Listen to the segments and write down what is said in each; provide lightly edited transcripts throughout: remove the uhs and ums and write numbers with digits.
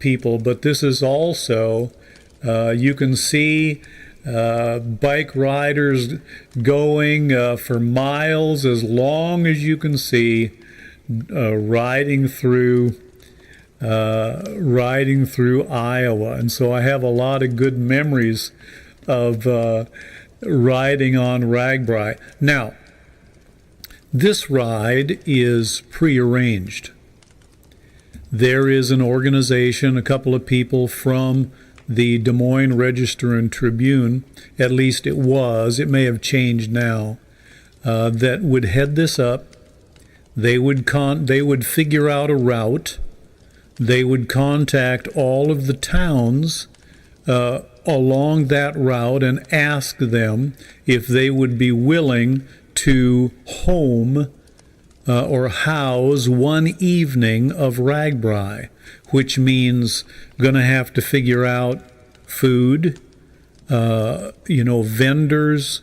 people, but this is also, you can see bike riders going for miles, as long as you can see, riding through Iowa. And so I have a lot of good memories of riding on Ragbri. Now, this ride is prearranged. There is an organization, a couple of people from the Des Moines Register and Tribune, at least it was, it may have changed now, that would head this up. They would figure out a route. They would contact all of the towns along that route and ask them if they would be willing to home or house one evening of Ragbri, which means going to have to figure out food, vendors,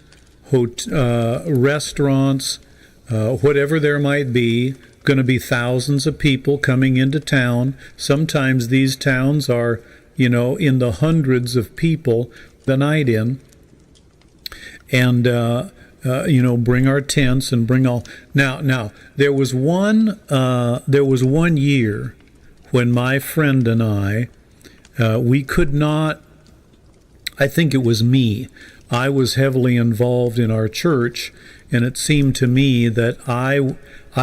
restaurants, whatever there might be. Going to be thousands of people coming into town. Sometimes these towns are, in the hundreds of people the night in. And bring our tents and bring all. Now, there was one year when my friend and I, we could not. I think it was me. I was heavily involved in our church, and it seemed to me that I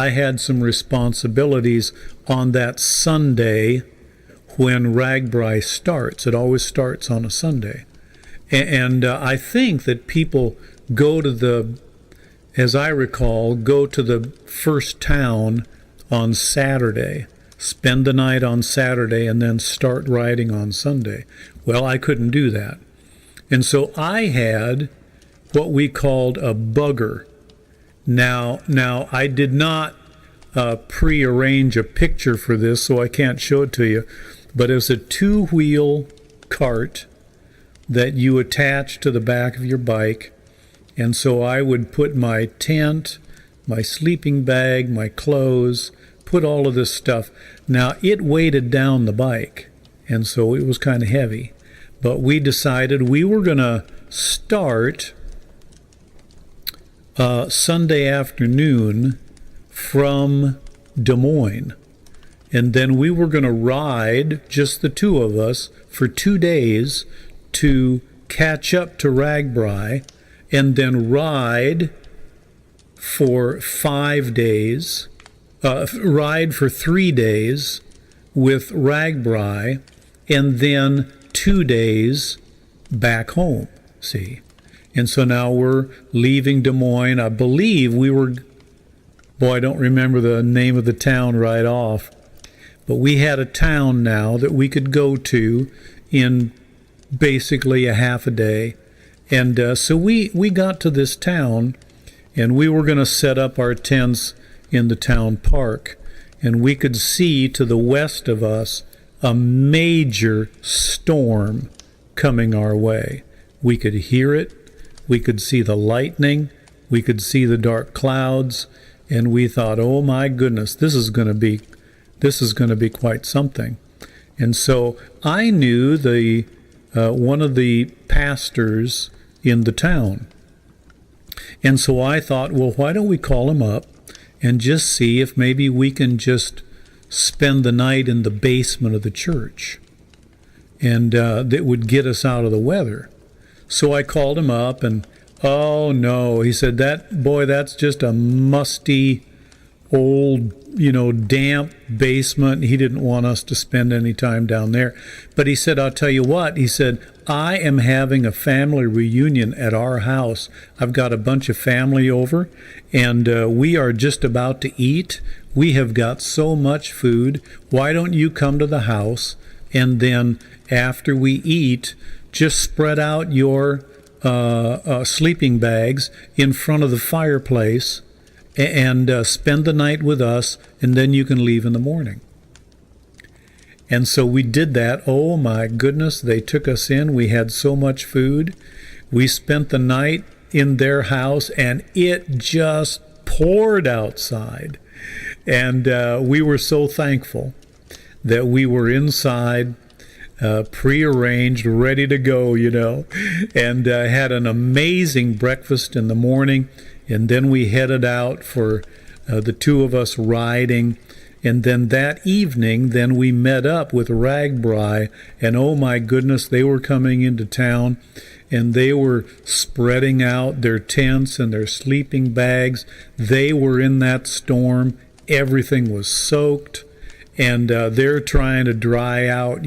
had some responsibilities on that Sunday when Ragbri starts. It always starts on a Sunday, and I think that people go to as I recall, go to the first town on Saturday, spend the night on Saturday, and then start riding on Sunday. Well, I couldn't do that. And so I had what we called a bugger. Now I did not prearrange a picture for this, so I can't show it to you, but it was a two-wheel cart that you attach to the back of your bike. And so I would put my tent, my sleeping bag, my clothes, put all of this stuff. Now, it weighted down the bike, and so it was kind of heavy. But we decided we were going to start Sunday afternoon from Des Moines. And then we were going to ride, just the two of us, for 2 days to catch up to Ragbri, and then ride for 5 days, ride for 3 days with Ragbri, and then 2 days back home, see. And so now we're leaving Des Moines. I believe we were, I don't remember the name of the town right off, but we had a town now that we could go to in basically a half a day. And so we got to this town, and we were going to set up our tents in the town park. And we could see to the west of us a major storm coming our way. We could hear it. We could see the lightning. We could see the dark clouds. And we thought, oh my goodness, this is going to be quite something. And so I knew one of the pastors in the town. And so I thought, well, why don't we call him up and just see if maybe we can just spend the night in the basement of the church, and that would get us out of the weather. So I called him up, and oh no, he said, that's just a musty, old, damp basement. He didn't want us to spend any time down there. But he said, I'll tell you what, he said, I am having a family reunion at our house. I've got a bunch of family over, and we are just about to eat. We have got so much food. Why don't you come to the house, and then after we eat, just spread out your sleeping bags in front of the fireplace and spend the night with us, and then you can leave in the morning. And so we did that. Oh my goodness, they took us in. We had so much food. We spent the night in their house, and it just poured outside. And we were so thankful that we were inside prearranged, ready to go, and had an amazing breakfast in the morning. And then we headed out for the two of us riding. And then that evening, then we met up with Ragbri, and oh my goodness, they were coming into town, and they were spreading out their tents and their sleeping bags. They were in that storm. Everything was soaked, and they're trying to dry out,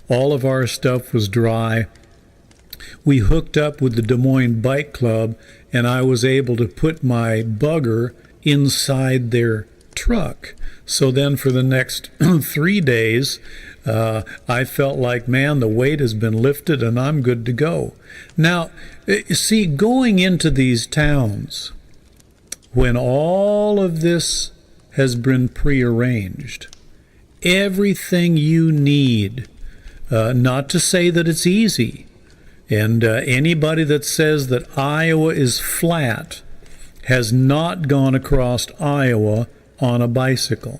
All of our stuff was dry. We hooked up with the Des Moines Bike Club, and I was able to put my bugger inside their truck. So then for the next 3 days, I felt like, man, the weight has been lifted and I'm good to go. Now, see, going into these towns, when all of this has been prearranged, everything you need, not to say that it's easy, and anybody that says that Iowa is flat has not gone across Iowa on a bicycle.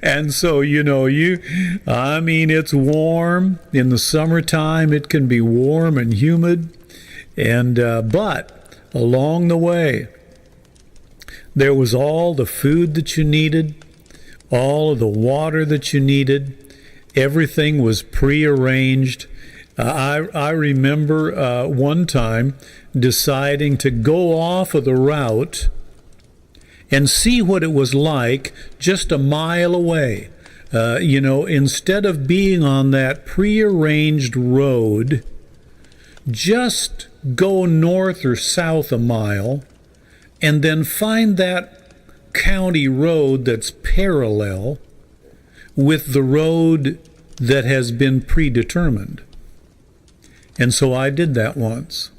And so, it's warm. In the summertime, it can be warm and humid. And but along the way, there was all the food that you needed, all of the water that you needed. Everything was prearranged. I remember one time deciding to go off of the route and see what it was like just a mile away. Instead of being on that prearranged road, just go north or south a mile and then find that county road that's parallel with the road that has been predetermined. And so I did that once.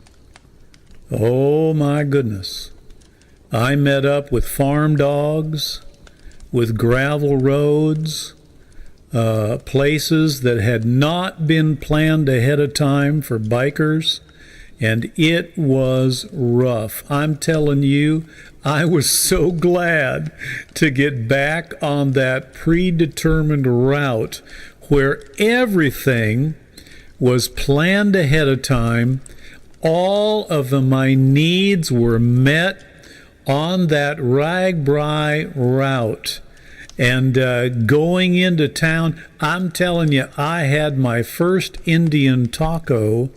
Oh my goodness. I met up with farm dogs, with gravel roads, places that had not been planned ahead of time for bikers, and it was rough. I'm telling you, I was so glad to get back on that predetermined route where everything was planned ahead of time. All of my needs were met on that Ragbri route. And going into town, I'm telling you, I had my first Indian taco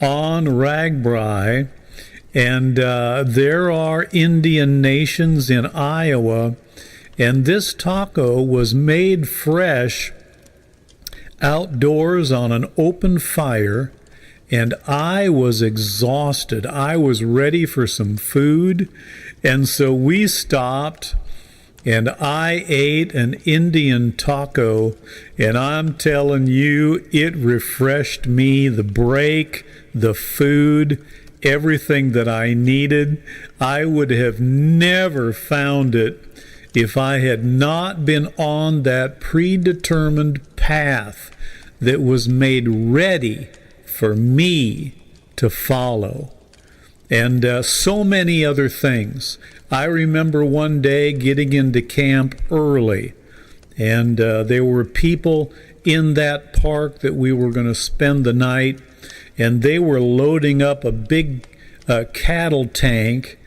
on Ragbri. And there are Indian nations in Iowa. And this taco was made fresh outdoors on an open fire. And I was exhausted. I was ready for some food. And so we stopped, and I ate an Indian taco. And I'm telling you, it refreshed me. The break, the food, everything that I needed. I would have never found it if I had not been on that predetermined path that was made ready for me to follow. And so many other things. I remember one day getting into camp early, and there were people in that park that we were going to spend the night, and they were loading up a big cattle tank.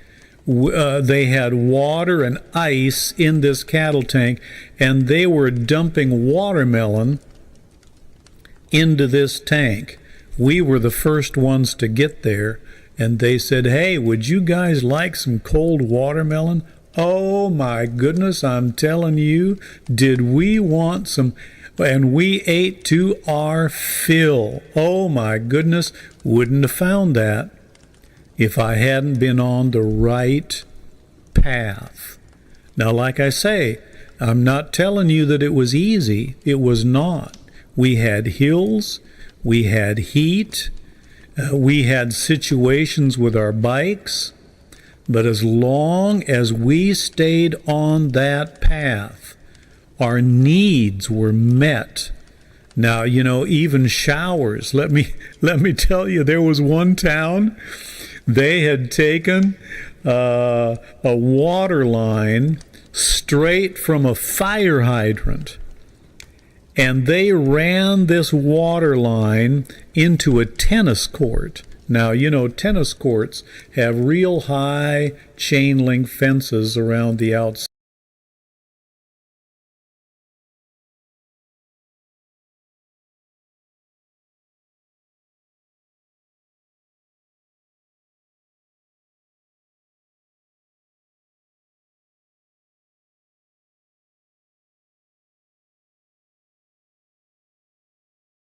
They had water and ice in this cattle tank, and they were dumping watermelon into this tank. We were the first ones to get there, and they said, "Hey, would you guys like some cold watermelon?" Oh my goodness, I'm telling you, did we want some? And we ate to our fill. Oh my goodness, wouldn't have found that if I hadn't been on the right path. Now, like I say, I'm not telling you that it was easy. It was not. We had hills. We had heat, we had situations with our bikes, but as long as we stayed on that path, our needs were met. Now, even showers, let me tell you, there was one town, they had taken a water line straight from a fire hydrant, and they ran this water line into a tennis court. Now, you know, tennis courts have real high chain link fences around the outside.